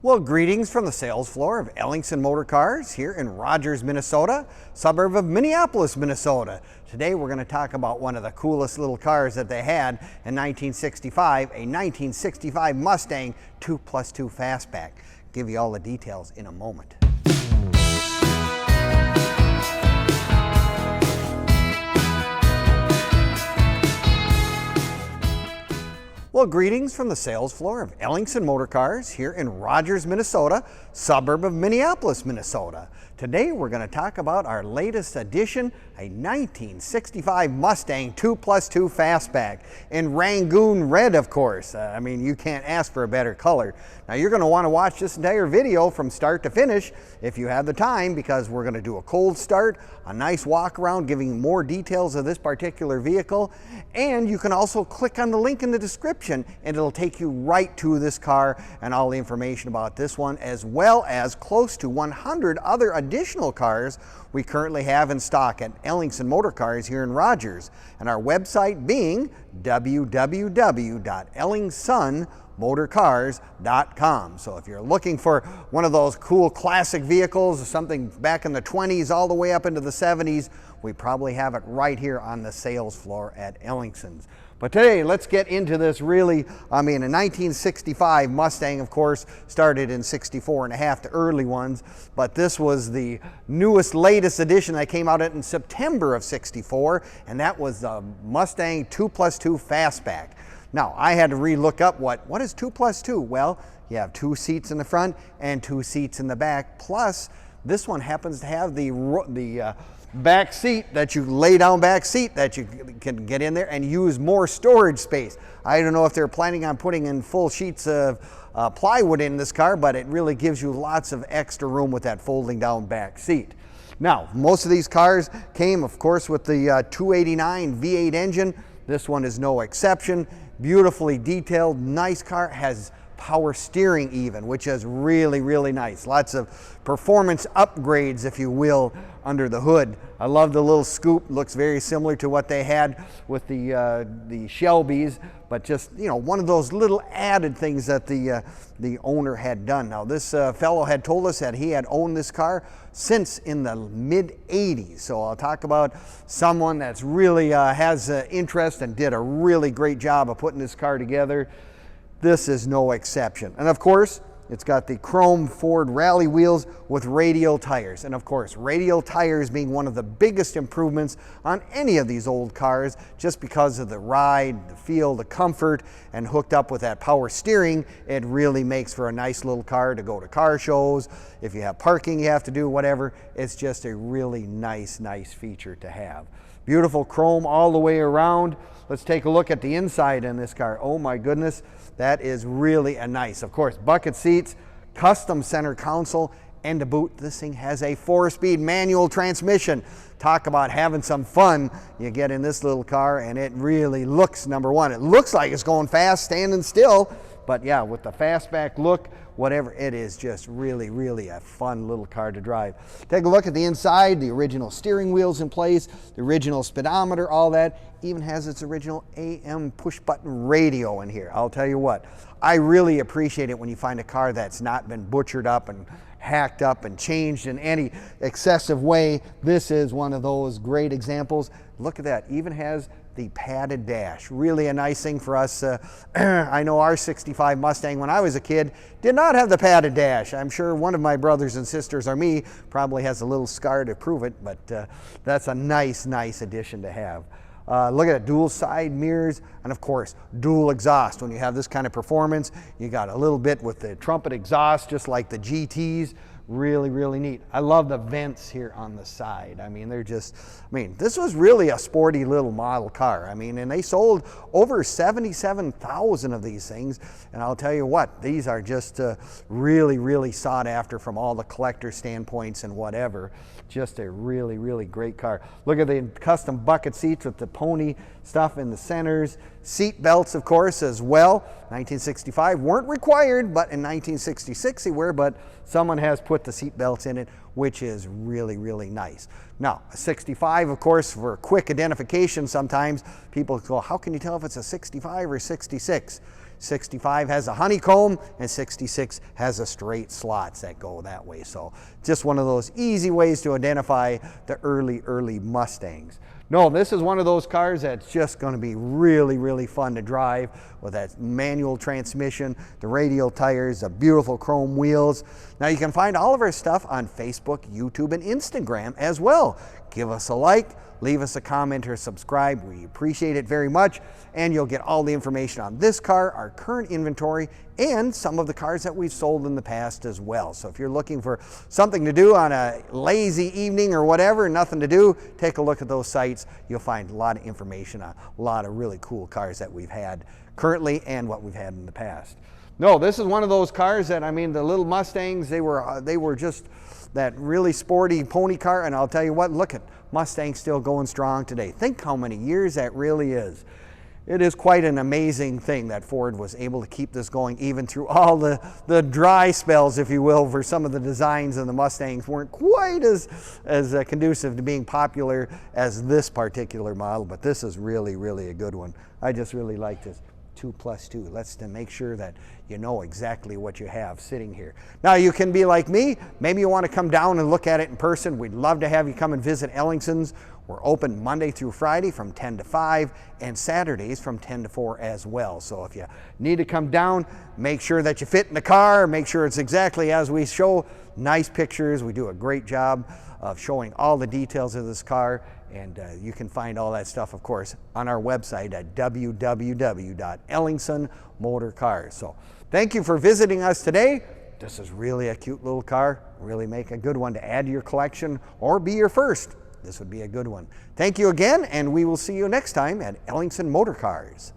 Well, greetings from the sales floor of Ellingson Motorcars here in Rogers, Minnesota, suburb of Minneapolis, Minnesota. Today we're going to talk about one of the coolest little cars that they had in 1965, a 1965 Mustang 2+2 Fastback. Give you all the details in a moment. Well, greetings from the sales floor of Ellingson Motorcars here in Rogers, Minnesota, suburb of Minneapolis, Minnesota. Today we're going to talk about our latest addition, a 1965 Mustang 2+2 Fastback in Rangoon Red, of course. I mean, you can't ask for a better color. Now you're going to want to watch this entire video from start to finish if you have the time, because we're going to do a cold start, a nice walk around giving you more details of this particular vehicle, and you can also click on the link in the description and it'll take you right to this car and all the information about this one, as well as close to 100 other additional cars we currently have in stock at Ellingson Motorcars here in Rogers, and our website being www.ellingsonmotorcars.com. So if you're looking for one of those cool classic vehicles, something back in the 20s all the way up into the 70s, we probably have it right here on the sales floor at Ellingson's. But today, let's get into this really, a 1965 Mustang, of course, started in 64 and a half, the early ones, but this was the newest, latest edition that came out in September of 64, and that was the Mustang 2+2 Fastback. Now, I had to re-look up what is 2+2? Well, you have 2 seats in the front and 2 seats in the back, plus this one happens to have the back seat, that you lay down back seat that you can get in there and use more storage space. I don't know if they're planning on putting in full sheets of plywood in this car, but it really gives you lots of extra room with that folding down back seat. Now, most of these cars came, of course, with the 289 V8 engine. This one is no exception. Beautifully detailed, nice car, has power steering even, which is really, really nice. Lots of performance upgrades, if you will, under the hood. I love the little scoop. Looks very similar to what they had with the Shelbys, but just, you know, one of those little added things that the owner had done. Now, this fellow had told us that he had owned this car since in the mid-80s. So I'll talk about someone that's really has interest and did a really great job of putting this car together. This is no exception. And of course, it's got the chrome Ford rally wheels with radial tires. And of course, radial tires being one of the biggest improvements on any of these old cars, just because of the ride, the feel, the comfort, and hooked up with that power steering, it really makes for a nice little car to go to car shows. If you have parking you have to do, whatever, it's just a really nice feature to have. Beautiful chrome all the way around. Let's take a look at the inside in this car. Oh my goodness, that is really a nice. Of course, bucket seats, custom center console, and to boot, this thing has a 4-speed manual transmission. Talk about having some fun. You get in this little car and it really looks, number one, it looks like it's going fast, standing still, but yeah, with the fastback look, whatever, it is just really a fun little car to drive. Take a look at the inside, the original steering wheels in place, the original speedometer, all that. Even has its original AM push button radio in here. I'll tell you what, I really appreciate it when you find a car that's not been butchered up and hacked up and changed in any excessive way. This is one of those great examples. Look at that, even has the padded dash. Really a nice thing for us. I know our 65 Mustang when I was a kid did not have the padded dash. I'm sure one of my brothers and sisters, or me, probably has a little scar to prove it, but that's a nice addition to have. Look at it, dual side mirrors, and of course, dual exhaust. When you have this kind of performance, you got a little bit with the trumpet exhaust, just like the GTs. Really neat. I love the vents here on the side. I mean, they're just, this was really a sporty little model car. And they sold over 77,000 of these things. And I'll tell you what, these are just really sought after from all the collector standpoints and whatever. Just a really great car. Look at the custom bucket seats with the pony stuff in the centers. Seat belts, of course, as well. 1965 weren't required, but in 1966 they were, but someone has put the seat belts in it, which is really nice. Now, a 65, of course, for quick identification, sometimes people go, how can you tell if it's a 65 or 66? 65 has a honeycomb, and 66 has a straight slots that go that way. So just one of those easy ways to identify the early Mustangs. No, this is one of those cars that's just going to be really fun to drive with that manual transmission, the radial tires, the beautiful chrome wheels. Now you can find all of our stuff on Facebook, YouTube, and Instagram as well. Give us a like, leave us a comment or subscribe. We appreciate it very much, and you'll get all the information on this car, our current inventory, and some of the cars that we've sold in the past as well. So if you're looking for something to do on a lazy evening or whatever, nothing to do, take a look at those sites. You'll find a lot of information on a lot of really cool cars that we've had currently and what we've had in the past. No, this is one of those cars that, I mean, the little Mustangs, they were just that really sporty pony car, and I'll tell you what, look at Mustang still going strong today. Think how many years that really is. It is quite an amazing thing that Ford was able to keep this going even through all the dry spells, if you will, for some of the designs, and the Mustangs weren't quite as conducive to being popular as this particular model, but this is really a good one. I just really like this 2+2. Let's to make sure that you know exactly what you have sitting here. Now you can be like me, maybe you want to come down and look at it in person. We'd love to have you come and visit Ellingson's. We're open Monday through Friday from 10 to 5 and Saturdays from 10 to 4 as well. So if you need to come down, make sure that you fit in the car, make sure it's exactly as we show. Nice pictures. We do a great job of showing all the details of this car, and you can find all that stuff, of course, on our website at www.Ellingson Motorcars. So thank you for visiting us today. This is really a cute little car. Really make a good one to add to your collection or be your first. This would be a good one. Thank you again, and we will see you next time at Ellingson Motorcars.